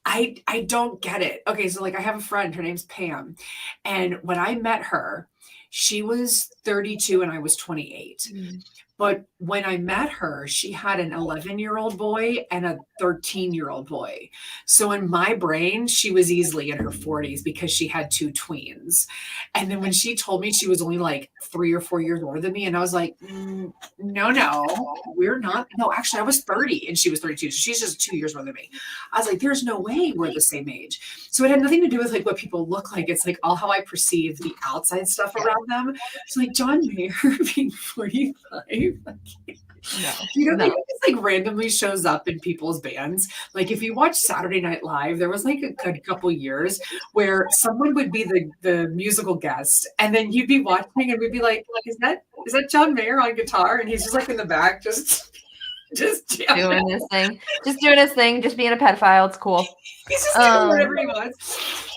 I don't get it. Okay, so like I have a friend, her name's Pam, and when I met her, she was 32 and I was 28. But when I met her, she had an 11-year-old boy and a 13-year-old boy. So in my brain, she was easily in her 40s because she had two tweens. And then when she told me she was only like 3 or 4 years older than me, and I was like, no, we're not. No, actually, I was 30 and she was 32. So she's just 2 years older than me. I was like, there's no way we're the same age. So it had nothing to do with like what people look like. It's like all how I perceive the outside stuff around them. So like John Mayer being 45. No, you know, he just like randomly shows up in people's bands. Like if you watch Saturday Night Live, there was like a good couple years where someone would be the musical guest, and then you'd be watching and we'd be like, is that John Mayer on guitar? And he's just like in the back, just doing his thing, just being a pedophile. It's cool. He's just doing whatever he wants.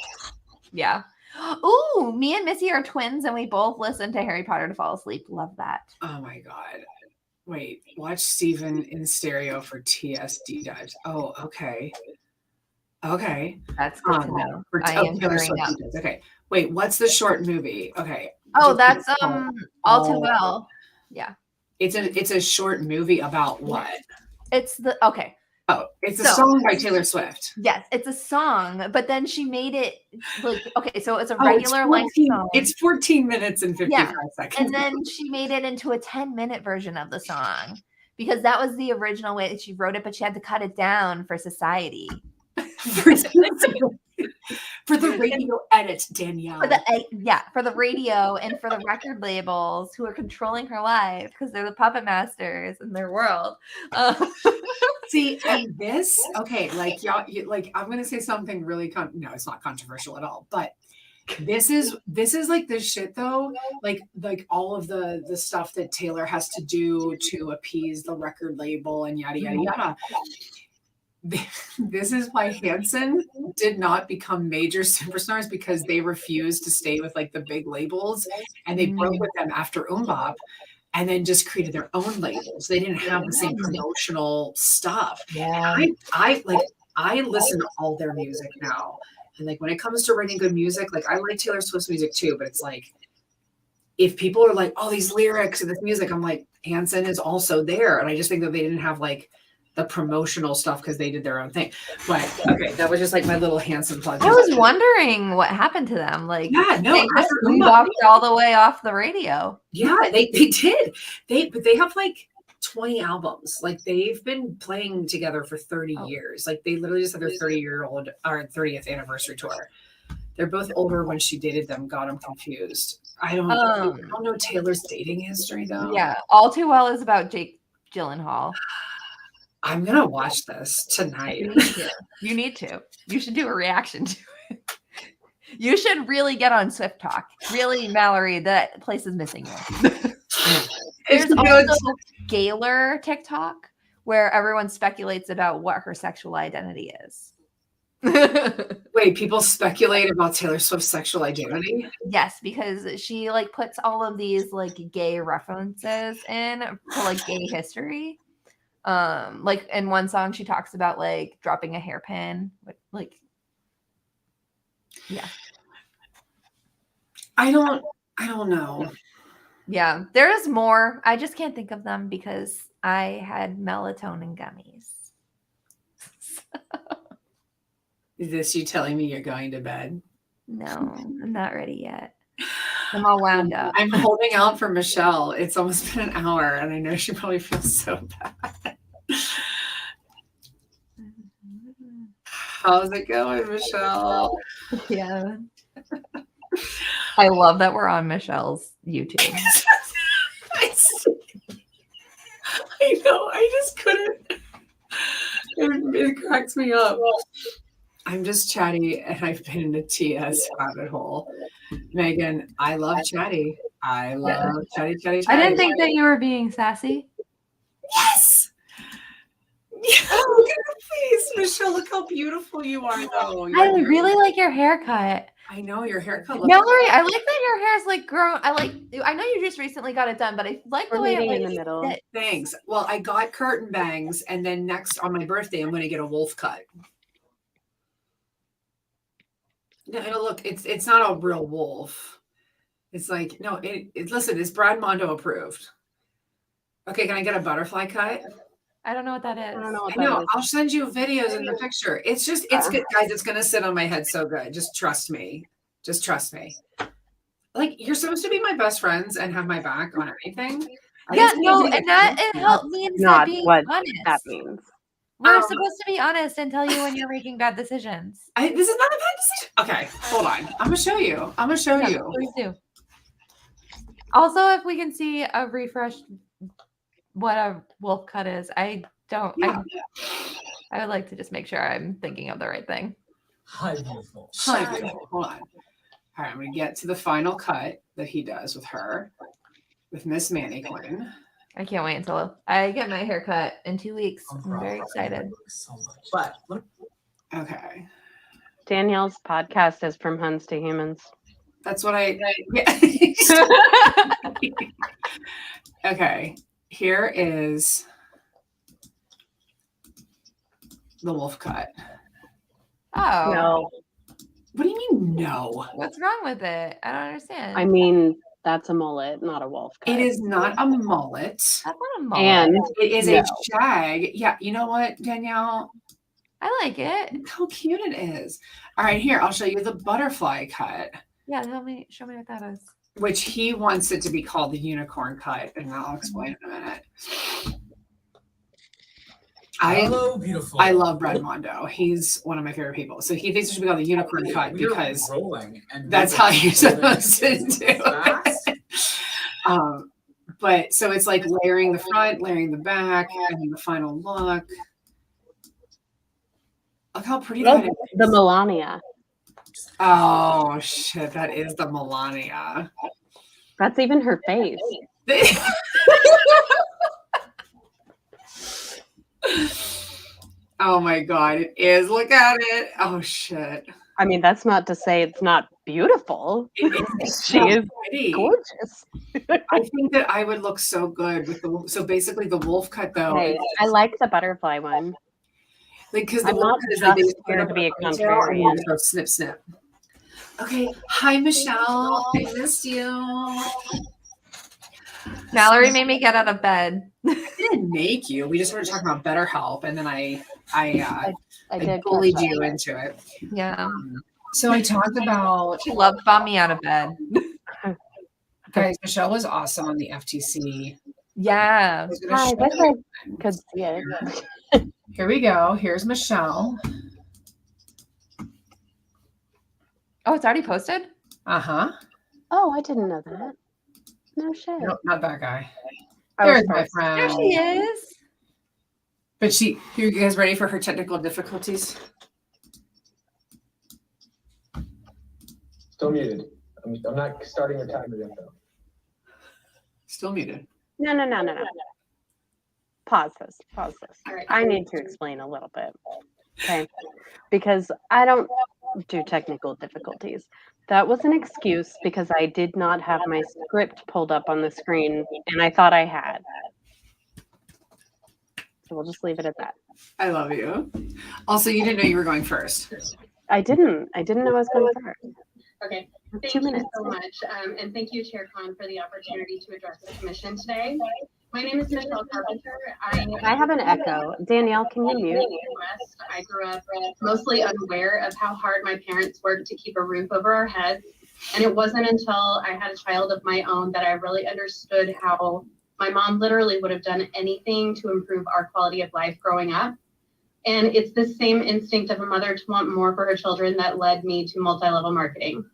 Yeah. Ooh, me and Missy are twins, and we both listen to Harry Potter to fall asleep. Love that. Oh my God. Wait, watch Steven in stereo for TSD dives. Oh, okay. Okay. That's good to know. I am hearing that. Okay. Wait, what's the short movie? Okay. Oh, that's All Too Well. Yeah. It's a short movie about what? It's it's a song by Taylor Swift. Yes, it's a song, but then she made it like, okay, so it's a regular length song. It's 14 minutes and 55 seconds. And then she made it into a 10-minute version of the song because that was the original way that she wrote it, but she had to cut it down for society. For the radio edit, Danielle. For the radio and for the record labels who are controlling her life because they're the puppet masters in their world. See, and this, okay, like y'all, like I'm gonna say something really no, it's not controversial at all, but this is like this shit though, like all of the stuff that Taylor has to do to appease the record label and yada yada yada. This is why Hanson did not become major superstars, because they refused to stay with like the big labels, and they broke with them after Bop, and then just created their own labels. They didn't have the same promotional stuff. Yeah. I listen to all their music now, and like when it comes to writing good music, like I like Taylor Swift's music too, but it's like if people are like, oh, these lyrics and this music, I'm like, Hanson is also there, and I just think that they didn't have like the promotional stuff because they did their own thing. But okay, that was just like my little Hanson plug. I was wondering what happened to them. Like, yeah, no, they just walked all the way off the radio. Yeah, they did. But they have like 20 albums. Like they've been playing together for 30 years. Like they literally just had their 30th anniversary tour. They're both older when she dated them. God, I'm confused. I don't know Taylor's dating history though. Yeah, All Too Well is about Jake Gyllenhaal. I'm gonna watch this tonight. You need to. You should do a reaction to it. You should really get on Swift Talk. Really, Mallory, that place is missing you. There's also Gaylor TikTok where everyone speculates about what her sexual identity is. Wait, people speculate about Taylor Swift's sexual identity? Yes, because she like puts all of these like gay references in for like gay history. Like in one song she talks about like dropping a hairpin, like yeah. I don't know. Yeah, there's more. I just can't think of them because I had melatonin gummies. Is this you telling me you're going to bed? No, I'm not ready yet. I'm all wound up. I'm holding out for Michelle. It's almost been an hour, and I know she probably feels so bad. How's it going, Michelle? Yeah. I love that we're on Michelle's YouTube. I know. I just couldn't. It cracks me up. I'm just chatty, and I've been in a TS rabbit hole. Megan, I love chatty. I love chatty. I didn't think that you were being sassy. Yes. Yeah, look at her face, Michelle. Look how beautiful you are, though. I really like your haircut. I know your haircut looks. Mallory, I like that your hair's like grown. I know you just recently got it done, but I like the way it in the middle. Thanks. Well, I got curtain bangs, and then next on my birthday, I'm going to get a wolf cut. No, look, it's not a real wolf. It's like no. Listen, it's Brad Mondo approved. Okay, can I get a butterfly cut? I don't know what that is. I don't know what I know. that is. I'll send you videos in the picture. It's good, guys. It's gonna sit on my head so good. Just trust me. Just trust me. Like you're supposed to be my best friends and have my back on anything. Yeah, no, and that it helped means Not being what honest. that means. We're supposed to be honest and tell you when you're making bad decisions. This is not a bad decision. Okay, hold on. I'm gonna show you. Please do. Also, if we can see a refreshed what a wolf cut is, I would like to just make sure I'm thinking of the right thing. Hi, beautiful. Hold on. All right, I'm gonna get to the final cut that he does with her, with Miss Manny Quinn. I can't wait until I get my hair cut in 2 weeks. I'm very excited. So much. But Okay. Danielle's podcast is From Huns to Humans. That's what yeah. Okay. Here is the wolf cut. Oh. No, What do you mean no? What's wrong with it? I don't understand. I mean that's a mullet, not a wolf cut. It is not a mullet. That's not a mullet. And It is no. a shag. Yeah, you know what, Danielle? I like it. Look how cute it is. All right, here, I'll show you the butterfly cut, Yeah, show me what that is. which he wants it to be called the unicorn cut, and I'll explain in a minute. hello, beautiful. I love Brad Mondo. He's one of my favorite people. So he thinks it should be called the unicorn cut We are because rolling and that's how you're supposed to do it. Fast. But so it's like layering the front, layering the back, and then the final look. Look how pretty that is. the Melania. Oh shit, that is the Melania. That's even her face. Oh my god, it is. Look at it. Oh shit. I mean, that's not to say it's not beautiful. She is Pretty. gorgeous. I think that I would look so good with so basically the wolf cut though. Hey, I like the butterfly one. Because the I'm wolf not cut is like they just just put here up to be a ponytail and then contrarian. go snip snip. Okay. Hi Michelle. I missed you. Mallory made me get out of bed. I didn't make you. We just started talking about BetterHelp, and then I did bullied catch you that. into it. Yeah. So I talked about She loved bum me out of bed. guys. Michelle was awesome on the FTC. Yeah. I was gonna Hi, show wish you. I could see it. Here we go. Here's Michelle. Oh, it's already posted? Uh-huh. Oh, I didn't know that. No shit. No, not that guy. I was There's my first. friend. There she is. But you guys ready for her technical difficulties? Still muted. I'm not starting your timer yet, though. Still muted. No. Pause this. All right. I need to explain a little bit. Okay. Because I don't do technical difficulties. That was an excuse because I did not have my script pulled up on the screen and I thought I had. So we'll just leave it at that. I love you. Also, you didn't know you were going first. I didn't know I was going first. Okay, thank 2 you minutes. so much. And thank you, Chair Khan, for the opportunity to address the commission today. My name is Michelle Carpenter. I have an echo. Danielle, can you mute? Midwest. I grew up mostly unaware of how hard my parents worked to keep a roof over our heads. And it wasn't until I had a child of my own that I really understood how my mom literally would have done anything to improve our quality of life growing up. And it's the same instinct of a mother to want more for her children that led me to multi-level marketing.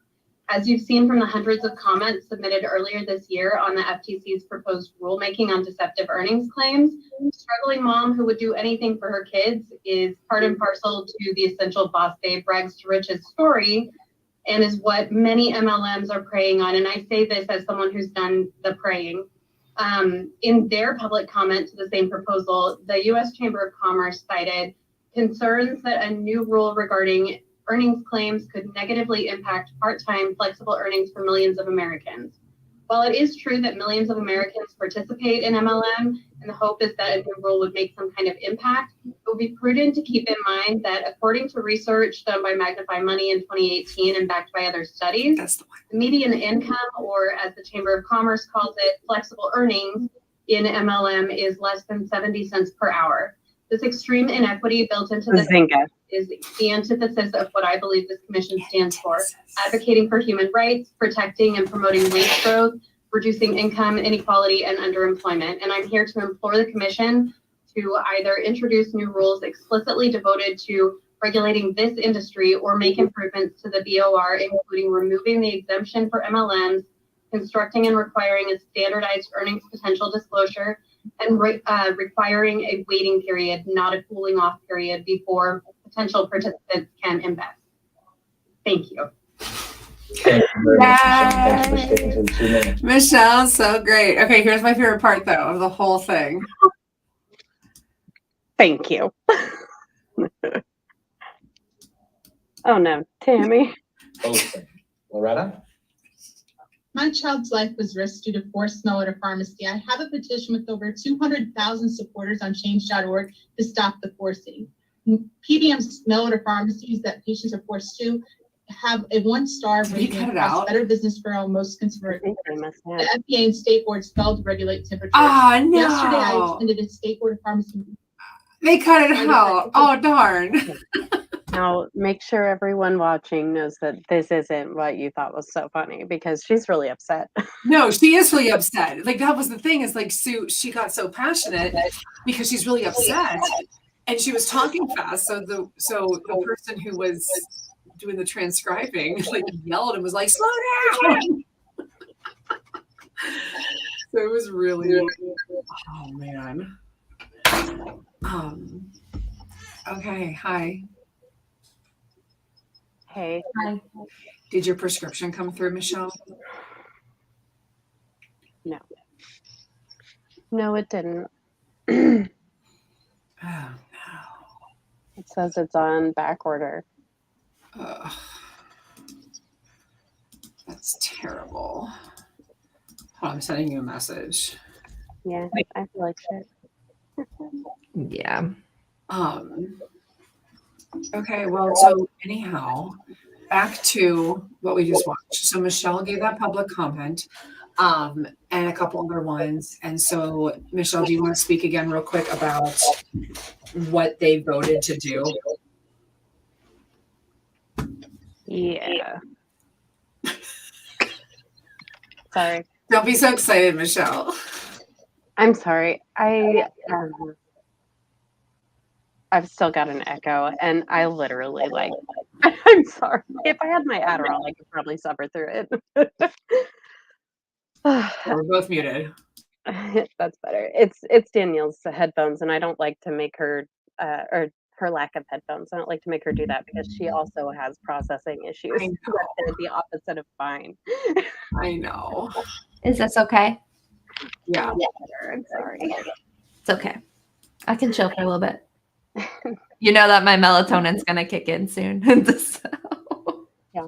As you've seen from the hundreds of comments submitted earlier this year on the FTC's proposed rulemaking on deceptive earnings claims, a struggling mom who would do anything for her kids is part and parcel to the essential boss babe rags to riches story, and is what many MLMs are preying on. And I say this as someone who's done the preying. In their public comment to the same proposal, the U.S. Chamber of Commerce cited concerns that a new rule regarding earnings claims could negatively impact part-time flexible earnings for millions of Americans. While it is true that millions of Americans participate in MLM, and the hope is that a new rule would make some kind of impact, it would be prudent to keep in mind that according to research done by Magnify Money in 2018 and backed by other studies, the median income, or as the Chamber of Commerce calls it, flexible earnings in MLM is less than 70 cents per hour. This extreme inequity built into the Zinga. is the antithesis of what I believe this commission stands for, advocating for human rights, protecting and promoting wage growth, reducing income inequality and underemployment. And I'm here to implore the commission to either introduce new rules explicitly devoted to regulating this industry or make improvements to the BOR, including removing the exemption for MLMs, constructing and requiring a standardized earnings potential disclosure, and requiring a waiting period, not a cooling off period, before potential participants can invest. Thank you. Thank you very much, Michelle. Thanks for sticking to the 2 minutes. Michelle, so great. Okay, here's my favorite part though of the whole thing. Thank you. Oh no, Tammy. Okay. Loretta? My child's life was risked due to forced mail order pharmacy. I have a petition with over 200,000 supporters on change.org to stop the forcing. PBM's mail order pharmacies that patients are forced to have a 1-star rating across Better Business Bureau, most consumer. The FDA and state boards failed to regulate temperature. Oh no! Yesterday, I attended a state board of pharmacy. They cut it out. Oh darn! Now, make sure everyone watching knows that this isn't what you thought was so funny, because she's really upset. No, she is really upset. Like that was the thing, is like Sue, she got so passionate because she's really upset, and she was talking fast. So the person who was doing the transcribing like yelled and was like, "Slow down!" So it was really, oh man. Okay, hi. Hey. Hi. Did your prescription come through, Michelle? No. No, it didn't. Oh no. It says it's on back order. Ugh. That's terrible. Hold on, I'm sending you a message. Yeah, I feel like shit. Yeah. Okay, well, so anyhow, back to what we just watched. So Michelle gave that public comment, and a couple other ones. And so, Michelle, do you want to speak again real quick about what they voted to do? Yeah. Sorry. Don't be so excited, Michelle. I'm sorry. I've still got an echo, and I literally like. I'm sorry. If I had my Adderall, I could probably suffer through it. We're both muted. That's better. It's Danielle's headphones, and I don't like to make her or her lack of headphones. I don't like to make her do that because she also has processing issues. I know. They're the opposite of fine. I know. Is this okay? Yeah. I'm sorry. It's okay. I can chill for a little bit. You know that my melatonin's gonna kick in soon. So. Yeah.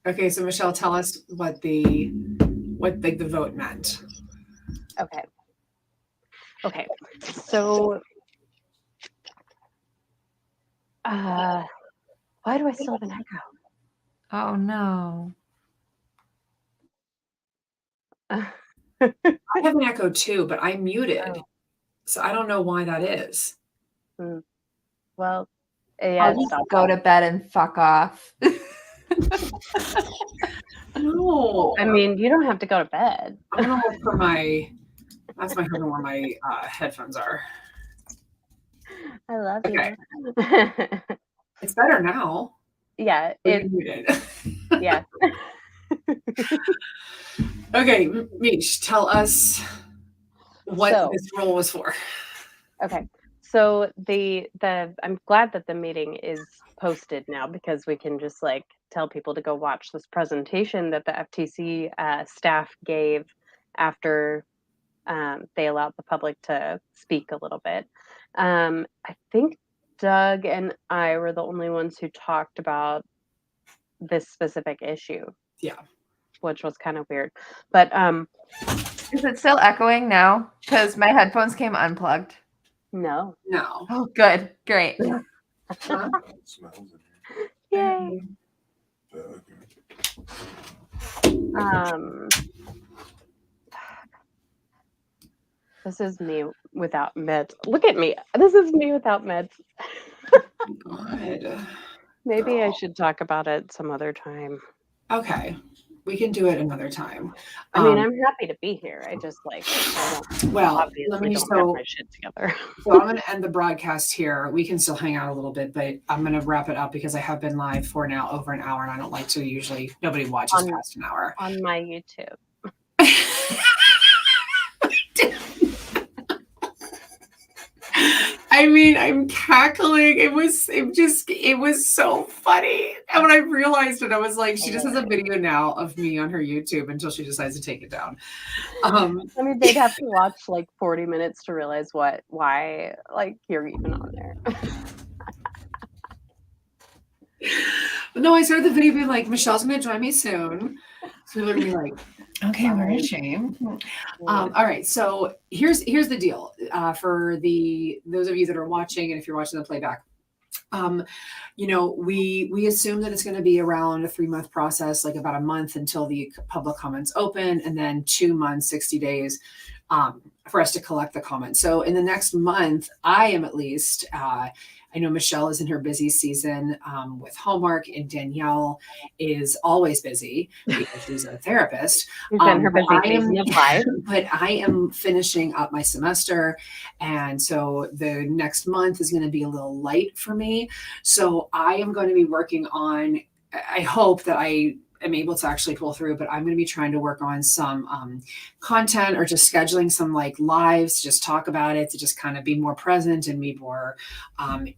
Okay, so Michelle, tell us what the vote meant. Okay. So Why do I still have an echo? Oh no. I have an echo too, but I'm muted. Oh. So I don't know why that is. Well, I'll yeah, just stop. go to bed and fuck off. No. I mean, you don't have to go to bed. I'm gonna look for that's my husband where my headphones are. I love Okay. you. It's better now. Yeah, You're muted. yeah. Okay, Mish, tell us what So- this role was for. Okay. So I'm glad that the meeting is posted now because we can just like tell people to go watch this presentation that the FTC staff gave after they allowed the public to speak a little bit. I think Doug and I were the only ones who talked about this specific issue. Yeah. Which was kind of weird. But Is it still echoing now? Because my headphones came unplugged. no. No. Oh, good. Great. Huh? Yay. This is me without meds. Look at me. This is me without meds. God. Maybe I should talk about it some other time. Okay. We can do it another time. I mean, I'm happy to be here. I just like well, obviously let me don't have my shit together. So I'm going to end the broadcast here. We can still hang out a little bit, but I'm going to wrap it up because I have been live for now over an hour, and I don't like to usually. Nobody watches past an hour on my YouTube. I mean, I'm cackling. It was so funny. And when I realized it, I was like, she just has a video now of me on her YouTube until she decides to take it down. I mean, they'd have to watch like 40 minutes to realize why like you're even on there. No, I started the video being like, Michelle's going to join me soon. So they're going to be like, okay, where is she? All right, so here's the deal for those of you that are watching, and if you're watching the playback, we assume that it's going to be around a 3-month process, like about a month until the public comments open, and then 2 months, 60 days for us to collect the comments. So in the next month, I am at least. I know Michelle is in her busy season with homework, and Danielle is always busy because she's a therapist. She's in her busy season of life. But I am finishing up my semester, and so the next month is going to be a little light for me. So I am going to be working on, I hope that I am able to actually pull through, but I'm going to be trying to work on some content or just scheduling some like lives to just talk about it, to just kind of be more present and be more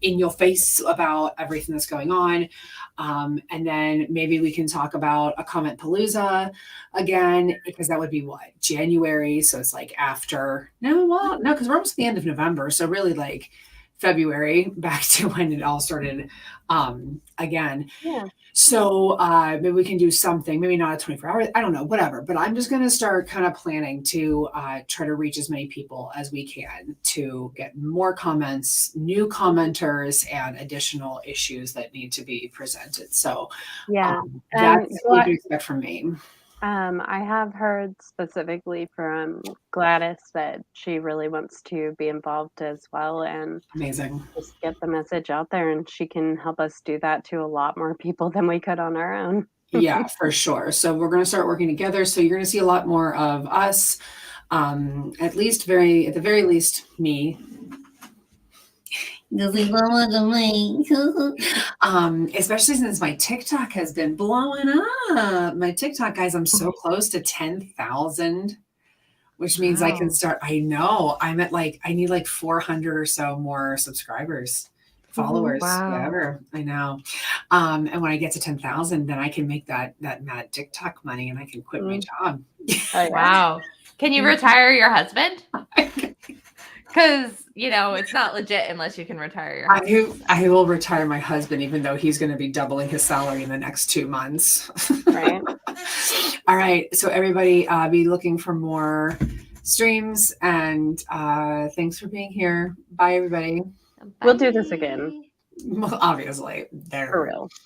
in your face about everything that's going on. And then maybe we can talk about a comment palooza again, because that would be what, January. So it's like after, no, because we're almost at the end of November. So really like February, back to when it all started again. Yeah. So maybe we can do something, maybe not a 24 hours, I don't know, whatever. But I'm just going to start kind of planning to try to reach as many people as we can to get more comments, new commenters, and additional issues that need to be presented. So yeah, that's what you expect from me. I have heard specifically from Gladys that she really wants to be involved as well and amazing. Just get the message out there, and she can help us do that to a lot more people than we could on our own. Yeah, for sure. So we're going to start working together. So you're going to see a lot more of us, at the very least, me. Especially since my TikTok has been blowing up. My TikTok, guys, I'm so close to 10,000, which means I can start. I know I'm at I need 400 or so more subscribers, followers, whatever. I know. And when I get to 10,000, then I can make that mad TikTok money, and I can quit my job. Wow. Can you retire your husband? Because, it's not legit unless you can retire your husband. I will retire my husband, even though he's going to be doubling his salary in the next 2 months. Right. All right. So everybody be looking for more streams, and thanks for being here. Bye, everybody. We'll do this again. obviously, they're For real.